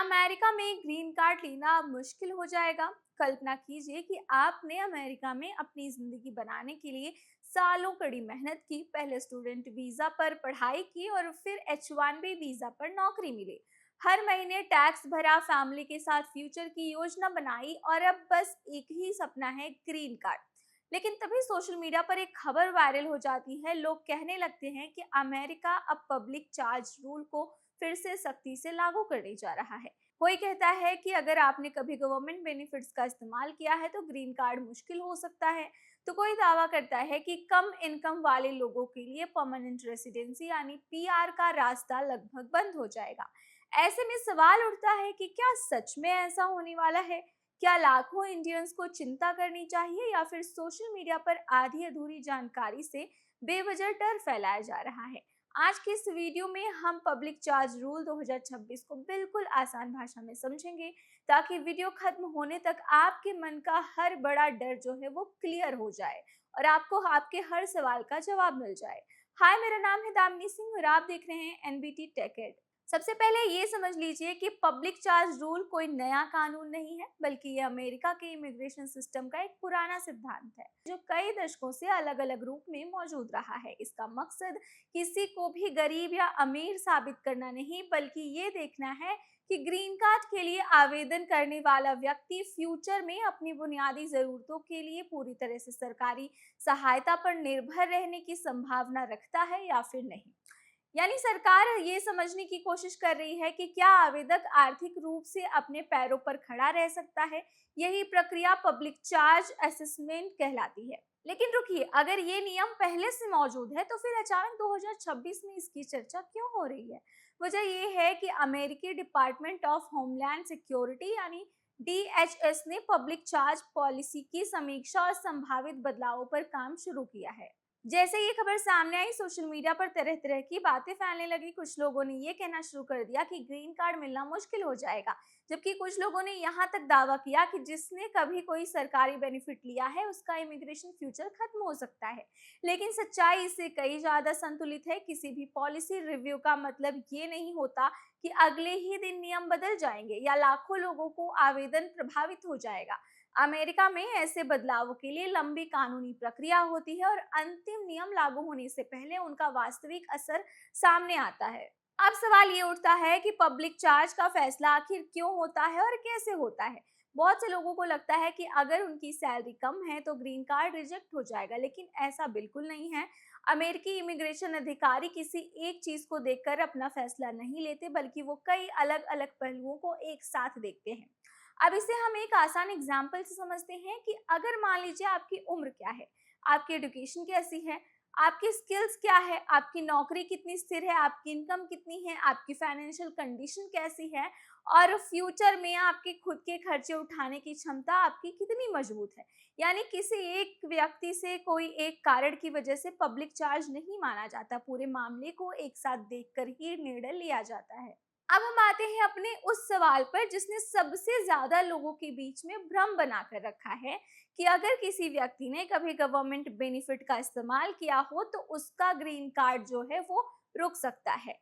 America में green card लेना अब मुश्किल हो जाएगा। कल्पना कीजिए कि आपने अमेरिका में अपनी जिंदगी बनाने के लिए सालों कड़ी मेहनत की, पहले स्टूडेंट वीजा पर पढ़ाई की और फिर H1B वीजा पर नौकरी मिली। हर महीने टैक्स भरा, फैमिली के साथ फ्यूचर की योजना बनाई और अब बस एक ही सपना है, ग्रीन कार्ड। लेकिन तभी सोशल मीडिया पर एक खबर वायरल हो जाती है। लोग कहने लगते हैं कि अमेरिका अब पब्लिक चार्ज रूल को फिर से सख्ती से लागू करने जा रहा है। कोई कहता है कि अगर आपने कभी गवर्नमेंट बेनिफिट्स का इस्तेमाल किया है तो ग्रीन कार्ड मुश्किल हो सकता है। तो कोई दावा करता है कि कम इनकम वाले लोगों के लिए परमानेंट रेसिडेंसी यानी पीआर का रास्ता लगभग बंद हो जाएगा। ऐसे में सवाल उठता है कि क्या सच में ऐसा होने वाला है? क्या लाखों इंडियंस को चिंता करनी चाहिए या फिर सोशल मीडिया पर आधी अधूरी जानकारी से बेवजह डर फैलाया जा रहा है? आज के इस वीडियो में हम पब्लिक चार्ज रूल 2026 को बिल्कुल आसान भाषा में समझेंगे, ताकि वीडियो खत्म होने तक आपके मन का हर बड़ा डर जो है वो क्लियर हो जाए और आपको आपके हर सवाल का जवाब मिल जाए। हाय, मेरा नाम है दामिनी सिंह और आप देख रहे हैं एनबीटी टेक एड। सबसे पहले ये समझ लीजिए कि पब्लिक चार्ज रूल कोई नया कानून नहीं है, बल्कि ये अमेरिका के इमिग्रेशन सिस्टम का एक पुराना सिद्धांत है जो कई दशकों से अलग अलग रूप में मौजूद रहा है। इसका मकसद किसी को भी गरीब या अमीर साबित करना नहीं, बल्कि ये देखना है कि ग्रीन कार्ड के लिए आवेदन करने वाला व्यक्ति फ्यूचर में अपनी बुनियादी जरूरतों के लिए पूरी तरह से सरकारी सहायता पर निर्भर रहने की संभावना रखता है या फिर नहीं। यानी सरकार ये समझने की कोशिश कर रही है कि क्या आवेदक आर्थिक रूप से अपने पैरों पर खड़ा रह सकता है। यही प्रक्रिया पब्लिक चार्ज असेसमेंट कहलाती है। लेकिन रुकिए, अगर ये नियम पहले से मौजूद है तो फिर अचानक 2026 में इसकी चर्चा क्यों हो रही है? वजह ये है कि अमेरिकी डिपार्टमेंट ऑफ होमलैंड सिक्योरिटी यानी DHS ने पब्लिक चार्ज पॉलिसी की समीक्षा और संभावित बदलावों पर काम शुरू किया है। जैसे ये खबर सामने आई, सोशल मीडिया पर तरह तरह की बातें फैलने लगी। कुछ लोगों ने ये कहना शुरू कर दिया कि ग्रीन कार्ड मिलना मुश्किल हो जाएगा, जबकि कुछ लोगों ने यहाँ तक दावा किया कि जिसने कभी कोई सरकारी बेनिफिट लिया है उसका इमिग्रेशन फ्यूचर खत्म हो सकता है। लेकिन सच्चाई इससे कई ज्यादा संतुलित है। किसी भी पॉलिसी रिव्यू का मतलब ये नहीं होता कि अगले ही दिन नियम बदल जाएंगे या लाखों लोगों को आवेदन प्रभावित हो जाएगा। अमेरिका में ऐसे बदलावों के लिए लंबी कानूनी प्रक्रिया होती है और अंतिम नियम लागू होने से पहले उनका वास्तविक असर सामने आता है। अब सवाल ये उठता है कि पब्लिक चार्ज का फैसला आखिर क्यों होता है और कैसे होता है। बहुत से लोगों को लगता है कि अगर उनकी सैलरी कम है तो ग्रीन कार्ड रिजेक्ट हो जाएगा, लेकिन ऐसा बिल्कुल नहीं है। अमेरिकी इमिग्रेशन अधिकारी किसी एक चीज को देखकर अपना फैसला नहीं लेते, बल्कि वो कई अलग अलग पहलुओं को एक साथ देखते हैं। अब इसे हम एक आसान एग्जाम्पल से समझते हैं कि अगर मान लीजिए आपकी उम्र क्या है, आपकी एजुकेशन कैसी है, आपकी स्किल्स क्या है, आपकी नौकरी कितनी स्थिर है, आपकी इनकम कितनी है, आपकी फाइनेंशियल कंडीशन कैसी है और फ्यूचर में आपके खुद के खर्चे उठाने की क्षमता आपकी कितनी मजबूत है। यानी किसी एक व्यक्ति से कोई एक कारण की वजह से पब्लिक चार्ज नहीं माना जाता, पूरे मामले को एक साथ देखकर ही निर्णय लिया जाता है। अब हम आते हैं अपने उस सवाल पर जिसने सबसे ज्यादा लोगों के बीच में भ्रम बनाकर रखा है कि अगर किसी व्यक्ति ने कभी गवर्नमेंट बेनिफिट का इस्तेमाल किया हो तो उसका ग्रीन कार्ड जो है वो रुक सकता है।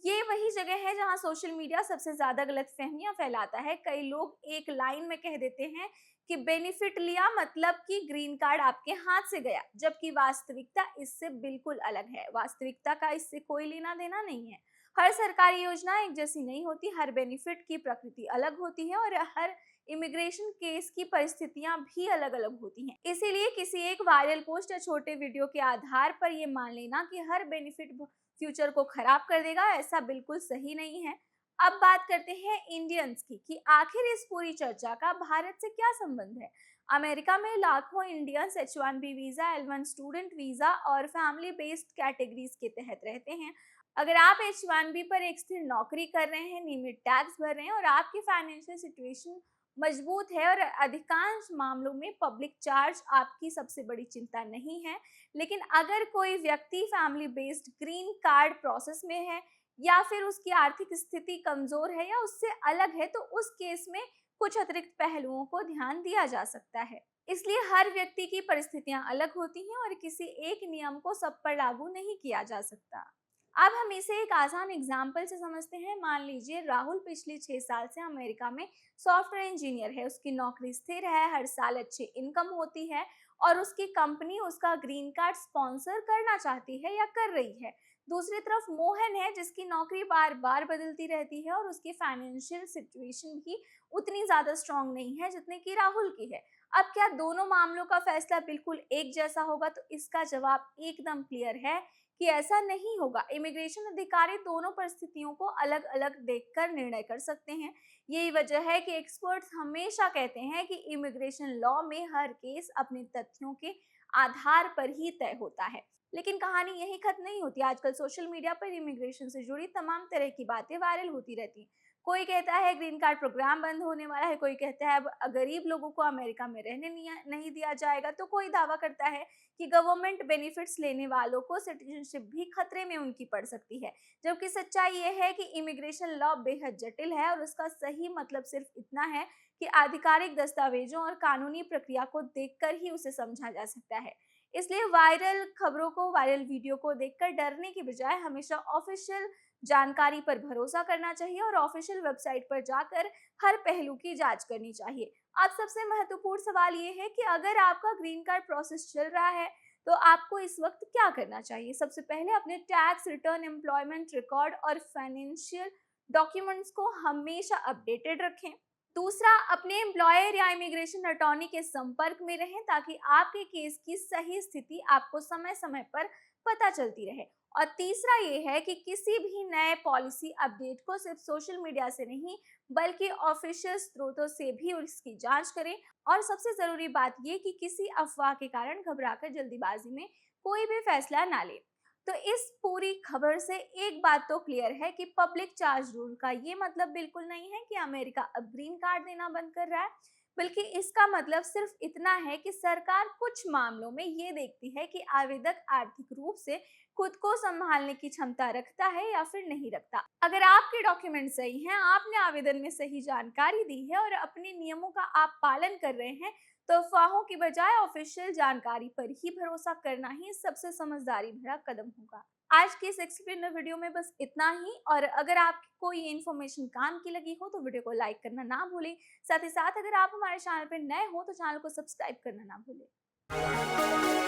ये वही जगह है जहां सोशल मीडिया सबसे ज्यादा गलतफहमियां फैलाता है। कई लोग एक लाइन में कह देते हैं कि बेनिफिट लिया मतलब कि ग्रीन कार्ड आपके हाथ से गया, जबकि वास्तविकता इससे बिल्कुल अलग है। वास्तविकता का इससे कोई लेना देना नहीं है। हर सरकारी योजना एक जैसी नहीं होती, हर बेनिफिट की प्रकृति अलग होती है और हर इमिग्रेशन केस की परिस्थितियां भी अलग अलग होती हैं। इसीलिए किसी एक वायरल पोस्ट या छोटे वीडियो के आधार पर यह मान लेना कि हर बेनिफिट फ्यूचर को खराब कर देगा, ऐसा बिल्कुल सही नहीं है। अब बात करते हैं इंडियंस की कि आखिर इस पूरी चर्चा का भारत से क्या संबंध है। अमेरिका में लाखों Indians H1B visa, L1 student visa और फैमिली बेस्ड कैटेगरीज के तहत रहते हैं। अगर आप H1B पर एक स्थिर नौकरी कर रहे हैं, नियमित टैक्स भर रहे हैं और आपकी फाइनेंशियल सिचुएशन मजबूत है और अधिकांश मामलों में पब्लिक चार्ज आपकी सबसे बड़ी चिंता नहीं है। लेकिन अगर कोई व्यक्ति family based green card process में है या फिर उसकी आर्थिक स्थिति कमजोर है या उससे अलग है, तो उस केस में कुछ अतिरिक्त पहलुओं को ध्यान दिया जा सकता है। इसलिए हर व्यक्ति की परिस्थितियां अलग होती हैं और किसी एक नियम को सब पर लागू नहीं किया जा सकता। अब हम इसे एक आसान एग्जाम्पल से समझते हैं। मान लीजिए राहुल पिछले 6 साल से अमेरिका में सॉफ्टवेयर इंजीनियर है। उसकी नौकरी स्थिर है, हर साल अच्छी इनकम होती है और उसकी कंपनी उसका ग्रीन कार्ड स्पॉन्सर करना चाहती है या कर रही है। दूसरी तरफ मोहन है, जिसकी नौकरी बार बार बदलती रहती है और उसकी फाइनेंशियल सिचुएशन भी उतनी ज्यादा स्ट्रांग नहीं है जितनी कि राहुल की है। अब क्या दोनों मामलों का फैसला बिल्कुल एक जैसा होगा? तो इसका जवाब एकदम क्लियर है कि ऐसा नहीं होगा। इमिग्रेशन अधिकारी दोनों परिस्थितियों को अलग अलग देखकर निर्णय कर सकते हैं। यही वजह है कि एक्सपर्ट्स हमेशा कहते हैं कि इमिग्रेशन लॉ में हर केस अपने तथ्यों के आधार पर ही तय होता है। लेकिन कहानी यही खत्म नहीं होती। आजकल सोशल मीडिया पर इमिग्रेशन से जुड़ी तमाम तरह की बातें वायरल होती रहती हैं। कोई कहता है ग्रीन कार्ड प्रोग्राम बंद होने वाला है, कोई कहता है अब गरीब लोगों को अमेरिका में रहने नहीं दिया जाएगा, तो कोई दावा करता है कि गवर्नमेंट बेनिफिट्स लेने वालों को सिटीजनशिप भी खतरे में उनकी पड़ सकती है। जबकि सच्चाई ये है कि इमिग्रेशन लॉ बेहद जटिल है और उसका सही मतलब सिर्फ इतना है कि आधिकारिक दस्तावेजों और कानूनी प्रक्रिया को देखकर ही उसे समझा जा सकता है। इसलिए वायरल वीडियो को देखकर डरने की बजाय हमेशा ऑफिशियल जानकारी पर भरोसा करना चाहिए और ऑफिशियल वेबसाइट पर जाकर हर पहलू की जांच करनी चाहिए। अब सबसे महत्वपूर्ण सवाल ये है कि अगर आपका ग्रीन कार्ड प्रोसेस चल रहा है तो आपको इस वक्त क्या करना चाहिए? सबसे पहले अपने टैक्स रिटर्न, एम्प्लॉयमेंट रिकॉर्ड और फाइनेंशियल डॉक्यूमेंट्स को हमेशा अपडेटेड रखें। दूसरा, अपने एम्प्लॉयर या इमिग्रेशन अटॉर्नी के संपर्क में रहें ताकि आपके केस की सही स्थिति आपको समय समय पर पता चलती रहे। और तीसरा ये है कि किसी भी नए पॉलिसी अपडेट को सिर्फ सोशल मीडिया से नहीं बल्कि ऑफिशियल स्रोतों से भी उसकी जांच करें। और सबसे जरूरी बात ये कि किसी अफवाह के कारण घबराकर जल्दीबाजी में कोई भी फैसला ना ले। तो इस पूरी खबर से एक बात तो क्लियर है कि पब्लिक चार्ज रूल का ये मतलब बिल्कुल नहीं है कि अमेरिका अब ग्रीन कार्ड देना बंद कर रहा है, बल्कि इसका मतलब सिर्फ इतना है कि सरकार कुछ मामलों में ये देखती है कि आवेदक आर्थिक रूप से खुद को संभालने की क्षमता रखता है या फिर नहीं रखता। अगर आपके डॉक्यूमेंट सही हैं, आपने आवेदन में सही जानकारी दी है और अपने नियमों का आप पालन कर रहे हैं, तो अफवाहों की बजाय ऑफिशियल जानकारी पर ही भरोसा करना ही सबसे समझदारी भरा कदम होगा। आज की इस एक्सप्लेनर वीडियो में बस इतना ही। और अगर आपको ये इन्फॉर्मेशन काम की लगी हो तो वीडियो को लाइक करना ना भूलें। साथ ही साथ अगर आप हमारे चैनल पर नए हो तो चैनल को सब्सक्राइब करना ना भूलें।